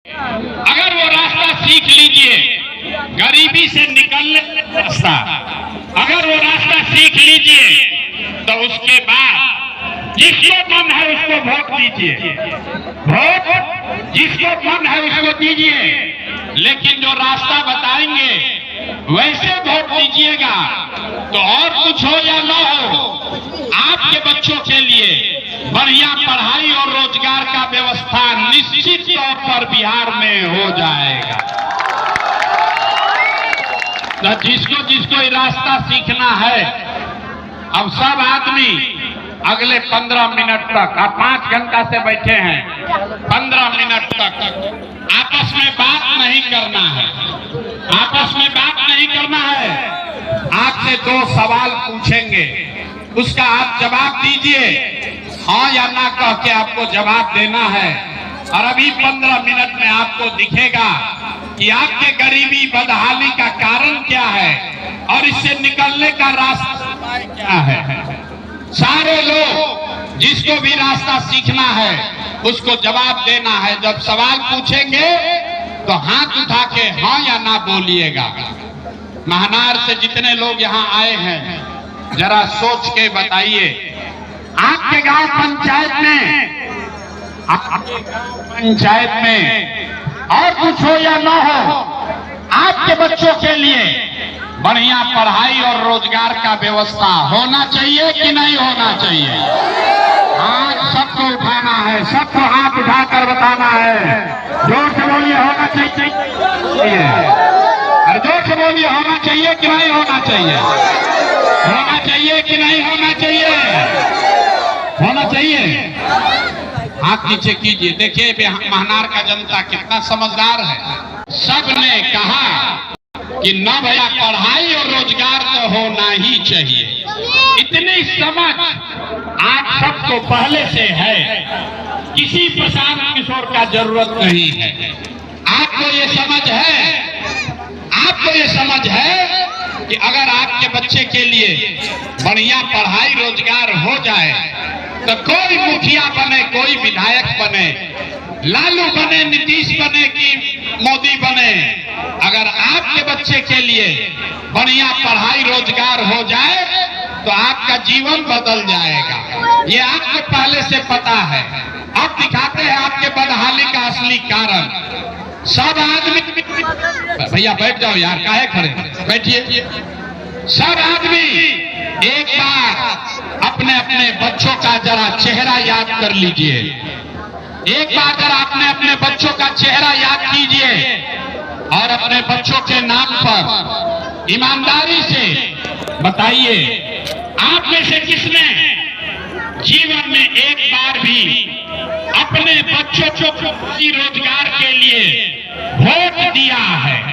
अगर वो रास्ता सीख लीजिए, गरीबी से निकलने का रास्ता, अगर वो रास्ता सीख लीजिए तो उसके बाद जिसको मन है उसको वोट दीजिए, वोट जिसको मन है उसको दीजिए, लेकिन जो रास्ता बताएंगे वैसे वोट दीजिएगा। तो और कुछ हो या न हो, आपके बच्चों के लिए बढ़िया पढ़ाई और रोजगार का व्यवस्था निश्चित तौर पर बिहार में हो जाएगा। तो जिसको जिसको ये रास्ता सीखना है, अब सब आदमी अगले 15 मिनट तक, आप 5 घंटा से बैठे हैं, 15 मिनट तक आपस में बात नहीं करना है, आपस में बात नहीं करना है। आपसे 2 सवाल पूछेंगे, उसका आप जवाब दीजिए, हाँ या ना कह के आपको जवाब देना है। और अभी 15 मिनट में आपको दिखेगा कि आपके गरीबी बदहाली का कारण क्या है और इससे निकलने का रास्ता क्या है। सारे लोग जिसको भी रास्ता सीखना है उसको जवाब देना है। जब सवाल पूछेंगे तो हाथ उठा के हाँ या ना बोलिएगा। महनार से जितने लोग यहाँ आए हैं, जरा सोच के बताइए, आपके गांव पंचायत में और कुछ हो या ना हो, आपके बच्चों के लिए बढ़िया पढ़ाई और रोजगार का व्यवस्था होना चाहिए कि नहीं होना चाहिए? हाथ सबको उठाना है, सबको हाथ उठाकर बताना है। जोर से बोलिए, होना चाहिए। अरे जोर से बोलिए, होना चाहिए कि नहीं होना चाहिए? होना चाहिए कि नहीं होना चाहिए? होना चाहिए। हाथ नीचे कीजिए। देखिए महनार का जनता कितना समझदार है। सबने कहा कि न भैया पढ़ाई और रोजगार तो होना ही चाहिए। इतनी समझ आप सबको पहले से है, किसी प्रशांत किशोर का जरूरत नहीं है। आपको ये समझ है, आपको ये समझ है कि अगर आपके बच्चे के लिए बढ़िया पढ़ाई रोजगार हो जाए तो कोई मुखिया बने, कोई विधायक बने, लालू बने, नीतीश बने कि मोदी बने, अगर आपके बच्चे के लिए बढ़िया पढ़ाई रोजगार हो जाए तो आपका जीवन बदल जाएगा। ये आपको पहले से पता है। अब दिखाते हैं आपके बदहाली का असली कारण। सब आदमी, भैया बैठ जाओ यार, काहे खड़े, बैठिए। सब आदमी एक बार अपने अपने बच्चों का जरा चेहरा याद कर लीजिए। एक बार जरा अपने अपने बच्चों का चेहरा याद कीजिए और अपने बच्चों के नाम पर ईमानदारी से बताइए, आप में से किसने जीवन में एक बार भी अपने बच्चों को रोजगार के लिए वोट दिया है?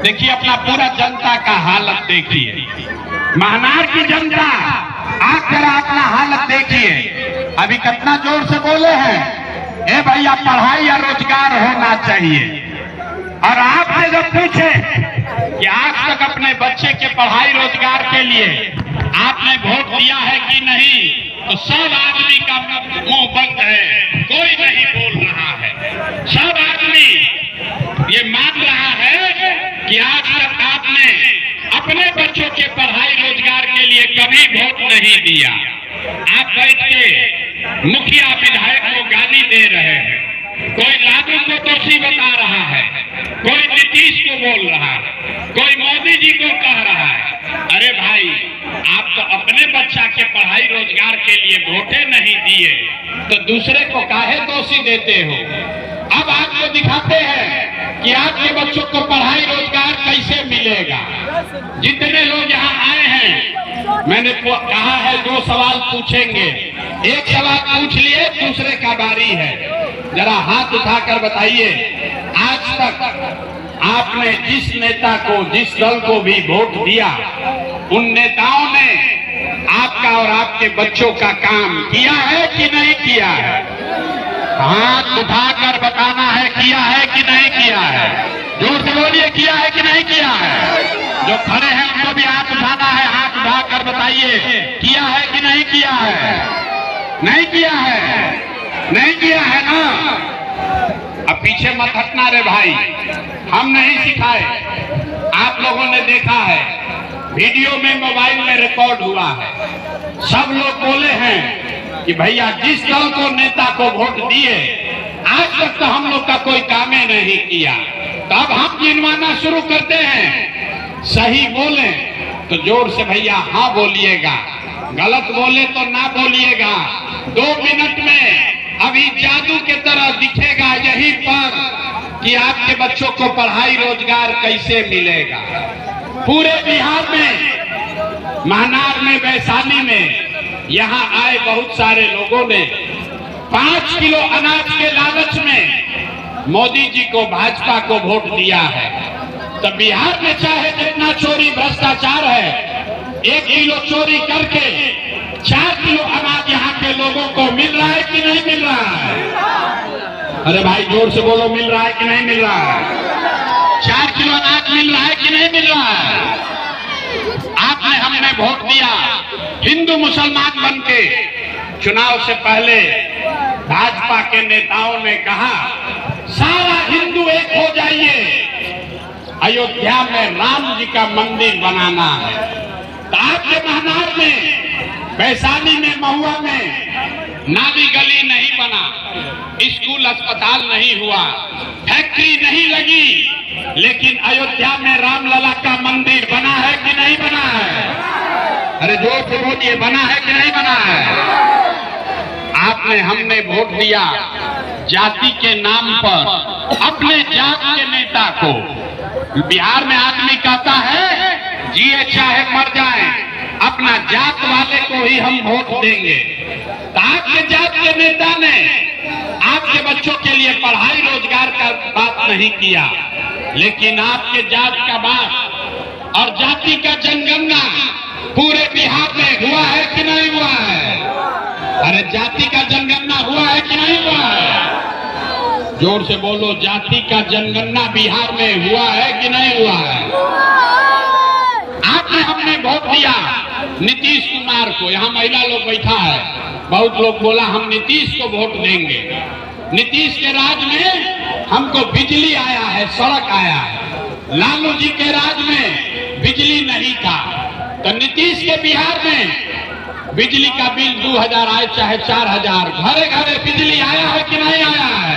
देखिए अपना पूरा जनता का हालत देखिए, महनार की जनता, आप जरा अपना हालत देखिए। अभी कितना जोर से बोले हैं, ए भैया पढ़ाई या रोजगार होना चाहिए। और आपसे जब पूछे कि आज तक अपने बच्चे के पढ़ाई रोजगार के लिए आपने वोट दिया है कि नहीं, तो सब आदमी का मुंह बंद है, कोई नहीं बोल रहा है। सब आदमी ये मान रहा है कि आज तक आपने अपने बच्चों के पढ़ाई रोजगार के लिए कभी वोट नहीं दिया। आप बैठ के मुखिया विधायक को गाली दे रहे हैं, कोई लालू को दोषी बता रहा है, कोई नीतीश को बोल रहा है, कोई मोदी जी को कह रहा है। अरे भाई, आप तो अपने बच्चा के पढ़ाई रोजगार के लिए वोटे नहीं दिए तो दूसरे को काहे दोषी देते हो? अब आपको दिखाते हैं कि आपके बच्चों को पढ़ाई रोजगार कैसे मिलेगा। जितने लोग यहाँ आए हैं, मैंने कहा है 2 सवाल पूछेंगे। एक सवाल पूछ लिए, दूसरे का बारी है। जरा हाथ उठाकर बताइए, आज तक आपने जिस नेता को, जिस दल को भी वोट दिया, उन नेताओं ने आपका और आपके बच्चों का काम किया है कि नहीं किया है? हाथ उठाकर बताना है, किया है कि नहीं किया है? जोर से बोलिए, किया है कि नहीं किया है? जो खड़े हैं उनको भी हाथ उठाना है, हाथ उठाकर बताइए, किया है कि नहीं किया है? नहीं किया है, नहीं किया है ना? मत हटना रे भाई, हम नहीं सिखाए। आप लोगों ने देखा है, वीडियो में मोबाइल में रिकॉर्ड हुआ है, सब लोग बोले हैं कि भैया जिस दल को नेता को वोट दिए आज तक तो हम लोग का कोई काम ही नहीं किया, तो अब हम गिनवाना शुरू करते हैं। सही बोले तो जोर से भैया हाँ बोलिएगा, गलत बोले तो ना बोलिएगा। 2 मिनट में अभी जादू के तरह दिखेगा यही पर कि आपके बच्चों को पढ़ाई रोजगार कैसे मिलेगा। पूरे बिहार में, महनार में, वैशाली में यहाँ आए बहुत सारे लोगों ने 5 किलो अनाज के लालच में मोदी जी को, भाजपा को वोट दिया है। तो बिहार में चाहे जितना चोरी भ्रष्टाचार है, 1 किलो चोरी करके 4 किलो अनाज यहाँ के लोगों को मिल रहा है कि नहीं मिल रहा है? अरे भाई जोर से बोलो, मिल रहा है कि नहीं मिल रहा है? 4 किलो अनाज मिल रहा है कि नहीं मिल रहा है? आपने, हमने वोट दिया हिंदू मुसलमान बन के। चुनाव से पहले भाजपा के नेताओं ने कहा सारा हिंदू एक हो जाइए, अयोध्या में राम जी का मंदिर बनाना है। तो आपके महनार में, वैशाली में, महुआ में नाली गली नहीं बना, स्कूल अस्पताल नहीं हुआ, फैक्ट्री नहीं लगी, लेकिन अयोध्या में रामलला का मंदिर बना है कि नहीं बना है? अरे जोर से बोलिए, बना है कि नहीं बना है? आपने, हमने वोट दिया जाति के नाम पर अपने जात के नेता को। बिहार में आदमी कहता है जिए चाहे मर जाए, अपना जात वाले को ही हम वोट देंगे। तो आपके जात के नेता ने आपके बच्चों के लिए पढ़ाई रोजगार का बात नहीं किया, लेकिन आपके जात का बात और जाति का जनगणना पूरे बिहार में हुआ है कि नहीं हुआ है? अरे जाति का जनगणना हुआ है कि नहीं हुआ है? जोर से बोलो, जाति का जनगणना बिहार में हुआ है कि नहीं हुआ है? आपने, हमने वोट दिया नीतीश कुमार को। यहाँ महिला लोग बैठा है, बहुत लोग बोला हम नीतीश को वोट देंगे। नीतीश के राज में हमको बिजली आया है, सड़क आया है। लालू जी के राज में बिजली नहीं था। तो नीतीश के बिहार में बिजली का बिल 2000 आए चाहे 4000, घरे घरे बिजली आया है कि नहीं आया है?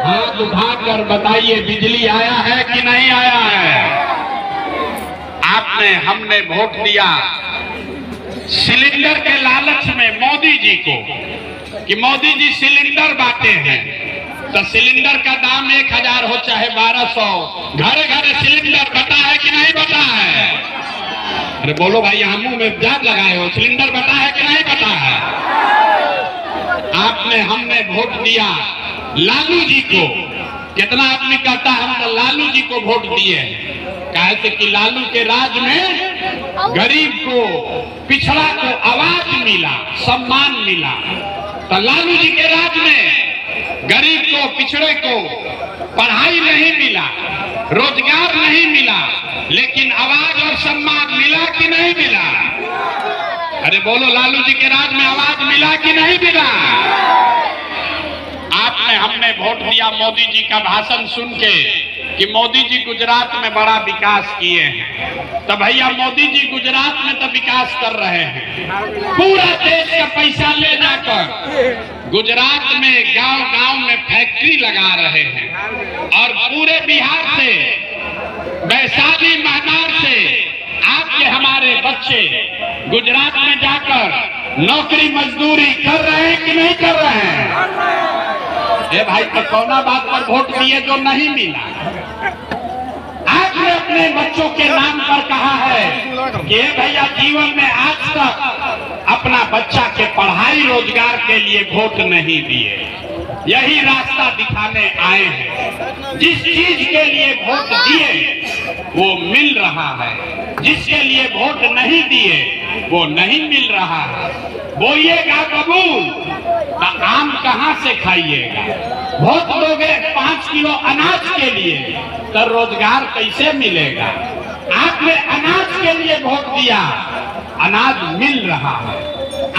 हाथ उठाकर बताइए, बिजली आया है कि नहीं आया है? आपने, हमने वोट दिया सिलेंडर के लालच में मोदी जी को कि मोदी जी सिलेंडर बांटे हैं। तो सिलेंडर का दाम 1000 हो चाहे 1200, घरे घरे सिलेंडर बटा है कि नहीं बटा है? अरे बोलो भाई, यहाँ मुंह में जाग लगाए हो, सिलेंडर बटा है कि नहीं बटा है? आपने, हमने वोट दिया लालू जी को। कितना आदमी कहता है हम तो लालू जी को वोट दिए, कहते कि लालू के राज में गरीब को, पिछड़ा को आवाज मिला, सम्मान मिला। तो लालू जी के राज में गरीब को, पिछड़े को पढ़ाई नहीं मिला, रोजगार नहीं मिला, लेकिन आवाज और सम्मान मिला कि नहीं मिला? अरे बोलो, लालू जी के राज में आवाज मिला कि नहीं मिला? आपने, हमने वोट दिया मोदी जी का भाषण सुन के कि मोदी जी गुजरात में बड़ा विकास किए हैं। तो भैया मोदी जी गुजरात में तो विकास कर रहे हैं, पूरा देश का पैसा ले जाकर गुजरात में गांव गांव में फैक्ट्री लगा रहे हैं। और पूरे बिहार से, वैशाली, महनार से आपके, हमारे बच्चे गुजरात में जाकर नौकरी मजदूरी कर रहे हैं कि नहीं कर रहे हैं? ये भाई तो कौना बात पर वोट दिए जो नहीं मिला? आपने अपने बच्चों के नाम पर कहा है कि भैया जीवन में आज तक अपना बच्चा के पढ़ाई रोजगार के लिए वोट नहीं दिए। यही रास्ता दिखाने आए हैं। जिस चीज के लिए वोट दिए वो मिल रहा है, जिसके लिए वोट नहीं दिए वो नहीं मिल रहा है। बोइएगा कबूल तो आम कहाँ से खाइएगा? वोट दोगे 5 किलो अनाज के लिए तो रोजगार कैसे मिलेगा? आपने अनाज के लिए वोट दिया, अनाज मिल रहा है।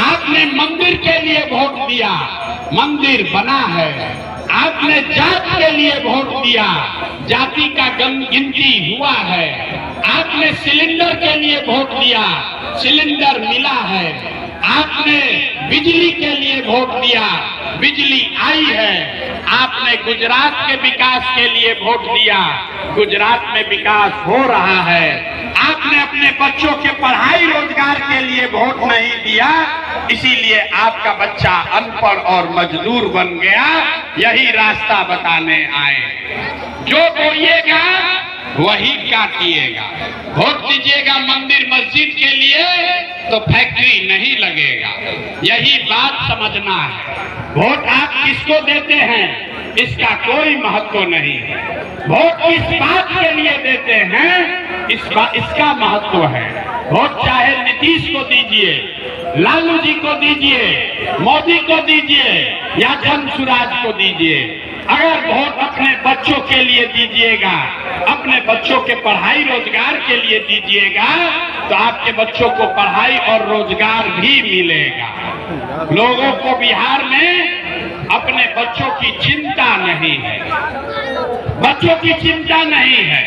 आपने मंदिर के लिए वोट दिया, मंदिर बना है। आपने जात के लिए वोट दिया, जाति का गिनती हुआ है। आपने सिलेंडर के लिए वोट दिया, सिलेंडर मिला है। आपने बिजली के लिए वोट दिया, बिजली आई है। आपने गुजरात के विकास के लिए वोट दिया, गुजरात में विकास हो रहा है। आपने अपने बच्चों के पढ़ाई रोजगार के लिए वोट नहीं दिया, इसीलिए आपका बच्चा अनपढ़ और मजदूर बन गया। यही रास्ता बताने आए। जो बोइएगा वही काटिएगा। वोट दीजिएगा मंदिर मस्जिद के लिए तो फैक्ट्री नहीं लगेगा। यही बात समझना है। वोट आप किसको देते हैं इसका कोई महत्व नहीं है। वोट किस बात के लिए देते हैं इसका महत्व है। वोट चाहे नीतीश को दीजिए, लालू जी को दीजिए, मोदी को दीजिए या जनसुराज को दीजिए। अगर वोट अपने बच्चों के लिए दीजिएगा, अपने बच्चों के पढ़ाई रोजगार के लिए दीजिएगा तो आपके बच्चों को पढ़ाई और रोजगार भी मिलेगा। लोगों को बिहार में अपने बच्चों की चिंता नहीं है, बच्चों की चिंता नहीं है।